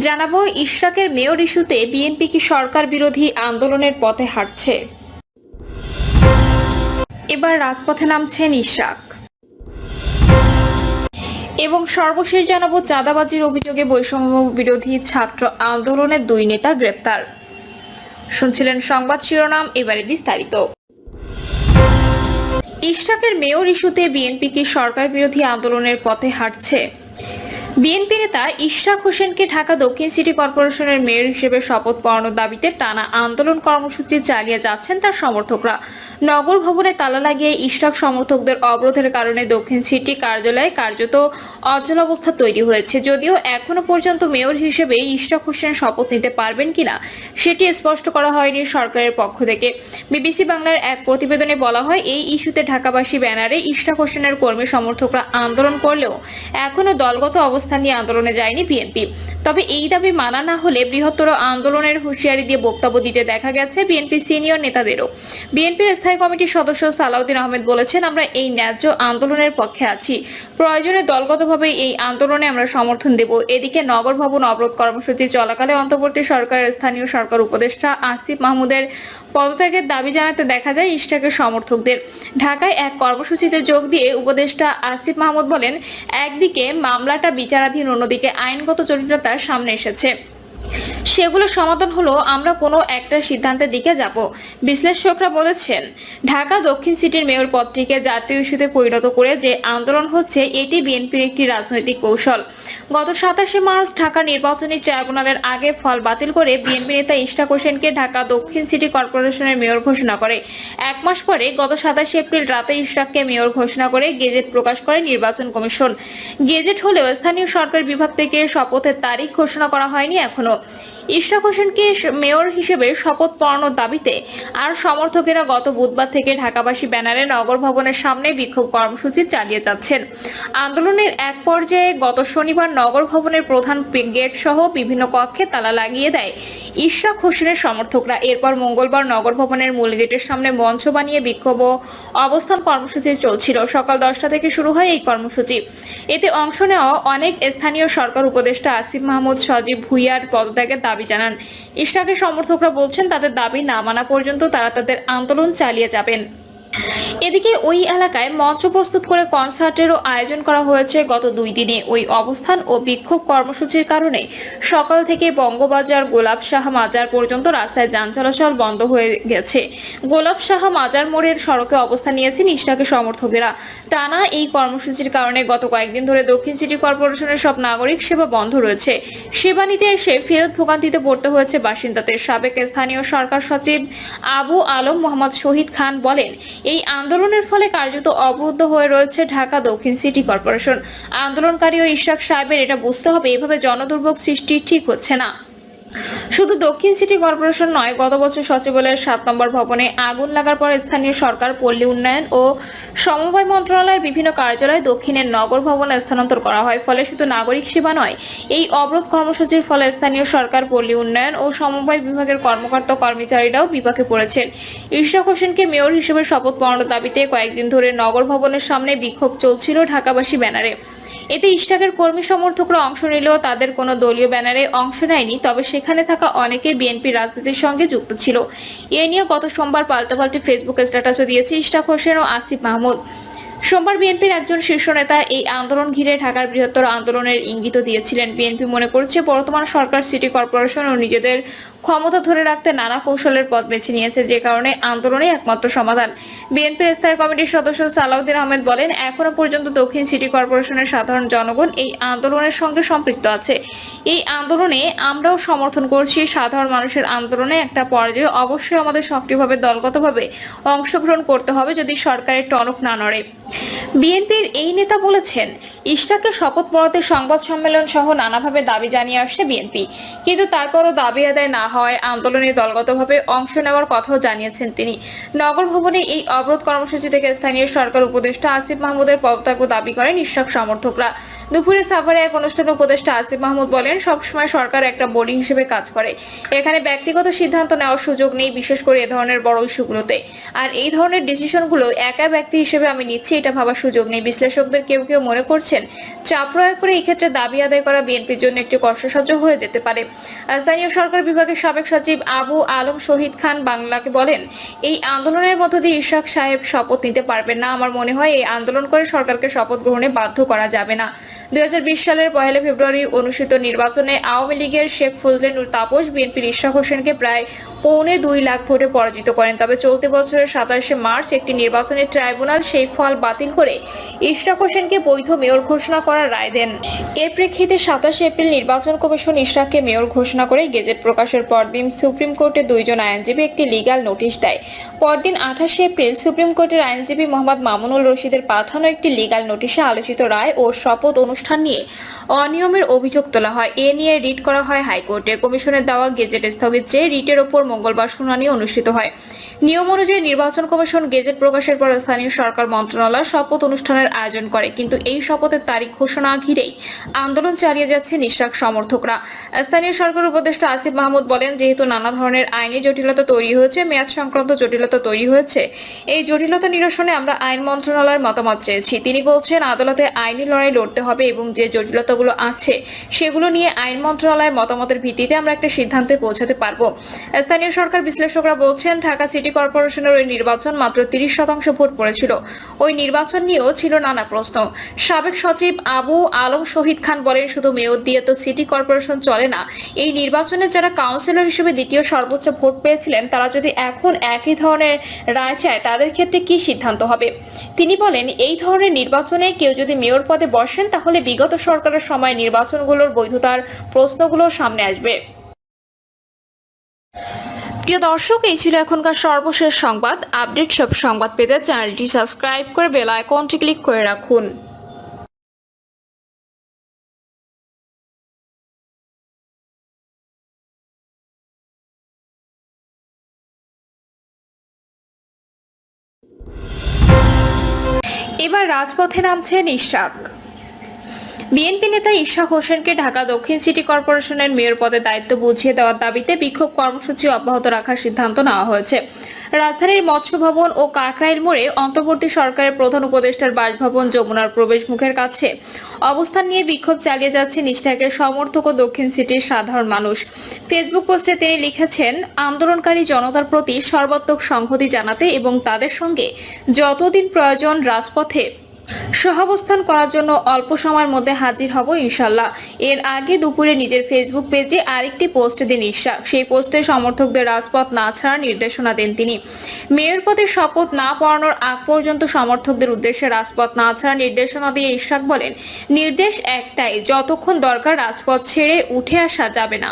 জানাবো ইশরাকের মেয়র ইস্যুতে বিএনপি কি সরকার বিরোধী আন্দোলনের পথে হাঁটছে। এবার রাজপথে নামছেন ইশরাক। এবং সর্বশেষ জানাবো চাঁদাবাজির অভিযোগে বৈষম্য বিরোধী ছাত্র আন্দোলনের দুই নেতা গ্রেপ্তার। শুনছিলেন সংবাদ শিরোনাম, এবারে বিস্তারিত। ইশরাকের মেয়র ইস্যুতে বিএনপি কি সরকার বিরোধী আন্দোলনের পথে হাঁটছে। বিএনপি নেতা ইশরাক হোসেনকে ঢাকা দক্ষিণ সিটি কর্পোরেশনের মেয়র হিসেবে শপথ পড়ানোর দাবিতে টানা আন্দোলন কর্মসূচি চালিয়ে যাচ্ছেন তার সমর্থকরা। নগর ভবনে তালা লাগিয়ে ইশরাক সমর্থকদের অবরোধের কারণে দক্ষিণ সিটি কার্যালয়ে কার্যত অচল অবস্থা তৈরি হয়েছে। যদিও এখনো পর্যন্ত মেয়র হিসেবে ইশরাক হোসেন শপথ নিতে পারবেন কিনা সেটি স্পষ্ট করা হয়নি সরকারের পক্ষ থেকে। বিবিসি বাংলার এক প্রতিবেদনে বলা হয়, এই ইস্যুতে ঢাকাবাসী ব্যানারে ইশরাক হোসেনের কর্মী সমর্থকরা আন্দোলন করলেও এখনো দলগত অবস্থান নিয়ে আন্দোলনে যায়নি বিএনপি। তবে এই দাবি মানা না হলে বৃহত্তর আন্দোলনের হুঁশিয়ারি দিয়ে বক্তব্য দিতে দেখা গেছে বিএনপি সিনিয়র নেতাদেরও। বিএনপির স্থায়ী কমিটির সদস্য সালাউদ্দিন আহমেদ বলেছেন, আমরা এই ন্যায্য আন্দোলনের পক্ষে আছি, প্রয়োজনে দলগতভাবে এই আন্দোলনে আমরা সমর্থন দেব। এদিকে নগর ভবন অবরোধ কর্মসূচি চলাকালে অন্তর্বর্তী সরকারের স্থানীয় সরকার উপদেষ্টা আসিফ মাহমুদের পদত্যাগের দাবি জানাতে দেখা যায় ইশরাকের সমর্থকদের। ঢাকায় এক কর্মসূচিতে যোগ দিয়ে উপদেষ্টা আসিফ মাহমুদ বলেন, একদিকে মামলাটা বিচারাধীন, অন্যদিকে আইনগত জটিলতার সামনে এসেছে, সেগুলো সমাধান হলো আমরা কোনো একটা সিদ্ধান্তের দিকে যাব। বিশ্লেষকরা বলেছেন, ঢাকা দক্ষিণ সিটির মেয়র পদটিকে জাতীয় ইস্যুতে পরিণত করে যে আন্দোলন হচ্ছে, এটি বিএনপির একটি রাজনৈতিক কৌশল। গত 27 মার্চ ঢাকা নির্বাচনী ট্রাইব্যুনালের আগে ফল বাতিল করে বিএনপি নেতা ইশরাক হোসেনকে ঢাকা দক্ষিণ সিটি কর্পোরেশনের মেয়র ঘোষণা করে। এক মাস পরে গত 27 এপ্রিল রাতে ইশরাককে মেয়র ঘোষণা করে গেজেট প্রকাশ করে নির্বাচন কমিশন। গেজেট হলেও স্থানীয় সরকার বিভাগ থেকে শপথের তারিখ ঘোষণা করা হয়নি এখনো। ইশরাক হোসেনকে মেয়র হিসেবে শপথ পড়ানোর দাবিতে আর সমর্থকেরা গত বুধবার থেকে ঢাকাবাসী ব্যানারে নগর ভবনের সামনে বিক্ষোভ কর্মসূচি চালিয়ে যাচ্ছেন। আন্দোলনের এক পর্যায়ে গত শনিবার নগর ভবনের প্রধান গেট সহ বিভিন্ন কক্ষে তালা লাগিয়ে দেয় ইশরাক হোসেনের সমর্থকরা। এরপর মঙ্গলবার নগর ভবনের মূল গেটের সামনে মঞ্চ বানিয়ে বিক্ষোভ ও অবস্থান কর্মসূচি চলছিল। সকাল 10টা থেকে শুরু হয় এই কর্মসূচি। এতে অংশ নেওয়া অনেক স্থানীয় সরকার উপদেষ্টা আসিফ মাহমুদ, সজীব ভুইয়ার পদত্যাগের দাবি জানান। ইশরাকের সমর্থকরা বলছেন, তাদের দাবি না মানা পর্যন্ত তারা তাদের আন্দোলন চালিয়ে যাবেন। এদিকে ওই এলাকায় মঞ্চ প্রস্তুত করে কনসার্টেরও আয়োজন করা হয়েছে গত 2 দিনে। ওই অবস্থান ও বিক্ষোভ কর্মসূচির কারণে সকাল থেকে বঙ্গবাজার গোলাপ শাহ মাজার পর্যন্ত রাস্তায় যান চলাচল বন্ধ হয়ে গেছে। গোলাপ শাহ মাজার মোড়ের সড়কে অবস্থান নিয়েছেন ইশরাকের সমর্থকেরা। টানা এই কর্মসূচির কারণে গত কয়েকদিন ধরে দক্ষিণ সিটি কর্পোরেশনের সব নাগরিক সেবা বন্ধ রয়েছে। সেবা নিতে এসে ফেরত ভোগান্তিতে পড়তে হয়েছে বাসিন্দাদের। সাবেক স্থানীয় সরকার সচিব আবু আলম মোহাম্মদ শহীদ খান বলেন, এই আন্দোলনের ফলে কার্যত অবরুদ্ধ হয়ে রয়েছে ঢাকা দক্ষিণ সিটি কর্পোরেশন। আন্দোলনকারী ও ইশরাক সাহেবের এটা বুঝতে হবে, এভাবে জনদুর্ভোগ সৃষ্টি ঠিক হচ্ছে না। শুধু দক্ষিণ সিটি কর্পোরেশন নয়, গত বছর সচিবালয়ের 7 নম্বর ভবনে আগুন লাগার পর স্থানীয় সরকার, পল্লী উন্নয়ন ও সমবায় মন্ত্রণালয়ের বিভিন্ন কার্যালয় দক্ষিণের নগর ভবনে স্থানান্তর করা হয়। ফলে শুধু নাগরিক সেবা নয়, এই অবরোধ কর্মসূচির ফলে স্থানীয় সরকার, পল্লী উন্নয়ন ও সমবায় বিভাগের কর্মকর্তা কর্মচারীরাও বিপাকে পড়েছেন। ইশরাক হোসেনকে মেয়র হিসেবে শপথ পড়ানোর দাবিতে কয়েকদিন ধরে নগর ভবনের সামনে বিক্ষোভ চলছিল ঢাকাবাসী ব্যানারে। এতে ইশরাকের কর্মী সমর্থকরা অংশ নিলেও তাদের কোনো দলীয় ব্যানারে অংশ নেয়নি। তবে সেখানে থাকা অনেকে বিএনপি রাজনীতির সঙ্গে যুক্ত ছিল। এ নিয়ে গত সোমবার পাল্টাপাল্টি ফেসবুক স্ট্যাটাসও দিয়েছে ইশরাক হোসেন ও আসিফ মাহমুদ। সোমবার বিএনপির একজন শীর্ষ নেতা এই আন্দোলন ঘিরে ঢাকার বৃহত্তর আন্দোলনের ইঙ্গিত দিয়েছিলেন। বিএনপি মনে করছে, বর্তমান সরকার সিটি কর্পোরেশন ও নিজেদের ক্ষমতা ধরে রাখতে নানা কৌশলের পথ বেছে নিয়েছে, যে কারণে আন্দোলনই একমাত্র সমাধান। বিএনপির স্থায়ী কমিটির সদস্য সালাউদ্দিন আহমেদ বলেন, এখনো পর্যন্ত দক্ষিণ সিটি কর্পোরেশনের সাধারণ জনগণ এই আন্দোলনের সঙ্গে সম্পৃক্ত আছে। এই আন্দোলনে আমরাও সমর্থন করছি। সাধারণ মানুষের আন্দোলনে একটা পর্যায়ে অবশ্যই আমাদের সক্রিয়ভাবে দলগতভাবে অংশগ্রহণ করতে হবে যদি সরকারের টনক না নড়ে। বিএনপির এই নেতা বলেছেন, ইশরাককে শপথ পড়াতে সংবাদ সম্মেলন সহ নানাভাবে দাবি জানিয়ে আসছে বিএনপি, কিন্তু তারপরও দাবি আদায় না হওয়ায় আন্দোলনে দলগতভাবে অংশ নেওয়ার কথাও জানিয়েছেন তিনি। নগর ভবনে এই অবরোধ কর্মসূচি থেকে স্থানীয় সরকার উপদেষ্টা আসিফ মাহমুদের পদত্যাগ দাবি করেন ইশরাক সমর্থকরা। দুপুরে সাভারে এক অনুষ্ঠানে উপদেষ্টা আসিফ মাহমুদ বলেন, সবসময় সরকার একটা বোর্ডিং হিসেবে কাজ করে। এখানে ব্যক্তিগত সিদ্ধান্ত নেওয়ার সুযোগ নেই, বিশেষ করে এ ধরনের বড় ইস্যুগুলোতে। আর এই ধরনের ডিসিশনগুলো একা ব্যক্তি হিসেবে আমি নিচ্ছি এটা ভাবার সুযোগ নেই। বিশ্লেষকদের কেউ কেউ মনে করছেন চাপ প্রয়োগ করে এই ক্ষেত্রে দাবি আদায় করা বিএনপির জন্য একটি কষ্টসাধ্য হয়ে যেতে পারে। স্থানীয় সরকার বিভাগের সাবেক সচিব আবু আলম শহীদ খান বাংলাকে বলেন, এই আন্দোলনের মধ্য দিয়ে ইশরাক সাহেব শপথ নিতে পারবেন না। আমার মনে হয় এই আন্দোলন করে সরকারকে শপথ গ্রহণে বাধ্য করা যাবে না। 2020 সালের 1 ফেব্রুয়ারি অনুষ্ঠিত নির্বাচনে আওয়ামী লীগের শেখ ফজলে নূর তাপস বিএনপির ইশরাক হোসেনকে প্রায় 2.25 লাখ ভোটে পরাজিত করেন। তবে চলতি বছরের 27 মার্চ একটি নির্বাচনী ট্রাইব্যুনাল সেই ফল বাতিল করে ইশরাক হোসেনকে বৈধ মেয়র ঘোষণা করার রায় দেন। এর প্রেক্ষিতে 27 এপ্রিল নির্বাচন কমিশন ইশরাককে মেয়র ঘোষণা করে গেজেট প্রকাশের পরদিন সুপ্রিম কোর্টের 2 জন আইনজীবী একটি লিগ্যাল নোটিশ দেয়। পরদিন 28 এপ্রিল সুপ্রিম কোর্টের আইনজীবী মোহাম্মদ মামুনুল রশিদের পাঠানো একটি লিগ্যাল নোটিশে আলোচিত রায় ও শপথ অনুষ্ঠান নিয়ে অনিয়মের অভিযোগ তোলা হয়। এ নিয়ে রিট করা হয় হাইকোর্টে। কমিশনের দেওয়া গেজেট স্থগিত চেয়ে রিটের ওপর মঙ্গলবার শুনানি অনুষ্ঠিত হয়। নিয়ম অনুযায়ী নির্বাচন কমিশন গেজেট প্রকাশের পর স্থানীয় সরকার মন্ত্রণালয় শপথ অনুষ্ঠানের আয়োজন করে, কিন্তু এই শপথের তারিখ ঘোষণা ঘিরেই আন্দোলন চালিয়ে যাচ্ছে ইশরাক সমর্থকরা। স্থানীয় সরকার উপদেষ্টা আসিফ মাহমুদ বলেন, যেহেতু নানা ধরনের আইনি জটিলতা তৈরি হয়েছে, মেয়াদ সংক্রান্ত জটিলতা তৈরি হয়েছে, এই জটিলতা নিরসনে আমরা আইন মন্ত্রণালয়ের মতামত চেয়েছি। তিনি বলছেন, আদালতে আইনি লড়াই লড়তে হবে এবং যে জটিলতাগুলো আছে সেগুলো নিয়ে আইন মন্ত্রণালয়ের মতামতের ভিত্তিতে আমরা একটা সিদ্ধান্তে পৌঁছাতে পারবো। স্থানীয় সরকার বিশ্লেষকরা বলছেন, ঢাকা সিটি কর্পোরেশনের ওই নির্বাচন মাত্র 30% ভোট পড়েছিল। ওই নির্বাচন নিয়েও ছিল নানা প্রশ্ন। সাবেক সচিব আবু আলম শহীদ খান বলেন, শুধু মেয়র দিয়ে তো সিটি কর্পোরেশন চলে না। এই নির্বাচনে যারা কাউন্সিলর হিসেবে দ্বিতীয় সর্বোচ্চ ভোট পেয়েছিলেন তারা যদি এখন একই ধরনের রায় চায় তাদের ক্ষেত্রে কি সিদ্ধান্ত হবে? তিনি বলেন, এই ধরনের নির্বাচনে কেউ যদি মেয়র পদে বসেন তাহলে বিগত সরকারের সময় নির্বাচনগুলোর বৈধতার প্রশ্নগুলো সামনে আসবে। প্রিয় দর্শক, এই ছিল এখনকার সর্বশেষ সংবাদ। আপডেট সব সংবাদ পেতে চ্যানেলটি সাবস্ক্রাইব করে বেল আইকনটি ক্লিক করে রাখুন। এবার রাজপথে নামছেন ইশরাক। বিএনপি নেতা ইশরাক হোসেনকে ঢাকা দক্ষিণ সিটি কর্পোরেশনের মেয়র পদে দায়িত্ব বুঝিয়ে দেওয়ার দাবিতে বিক্ষোভ কর্মসূচি অব্যাহত রাখার সিদ্ধান্ত নেওয়া হয়েছে। রাজধানীর মৎস্য ভবন ও কাকরাইল মোড়ে অন্তর্বর্তী সরকারের প্রধান উপদেষ্টার বাসভবন যমুনার প্রবেশ মুখের কাছে অবস্থান নিয়ে বিক্ষোভ চালিয়ে যাচ্ছে ইশরাকের সমর্থক ও দক্ষিণ সিটির সাধারণ মানুষ। ফেসবুক পোস্টে তিনি লিখেছেন, আন্দোলনকারী জনতার প্রতি সর্বাত্মক সংহতি জানাতে এবং তাদের সঙ্গে যতদিন প্রয়োজন রাজপথে সহাবস্থান করার জন্য অল্প সময়ের মধ্যে হাজির হব ইনশাল্লাহ। এর আগে দুপুরে নিজের ফেসবুক পেজে আরেকটি পোস্ট দেন ইশরাক। সেই পোস্টে সমর্থকদের রাজপথ না ছাড়ার নির্দেশনা দেন তিনি। মেয়র পদের শপথ না পড়ানোর আগ পর্যন্ত সমর্থকদের উদ্দেশ্যে রাজপথ না ছাড়ার নির্দেশনা দিয়ে ইশরাক বলেন, নির্দেশ একটাই, যতক্ষণ দরকার রাজপথ ছেড়ে উঠে আসা যাবে না।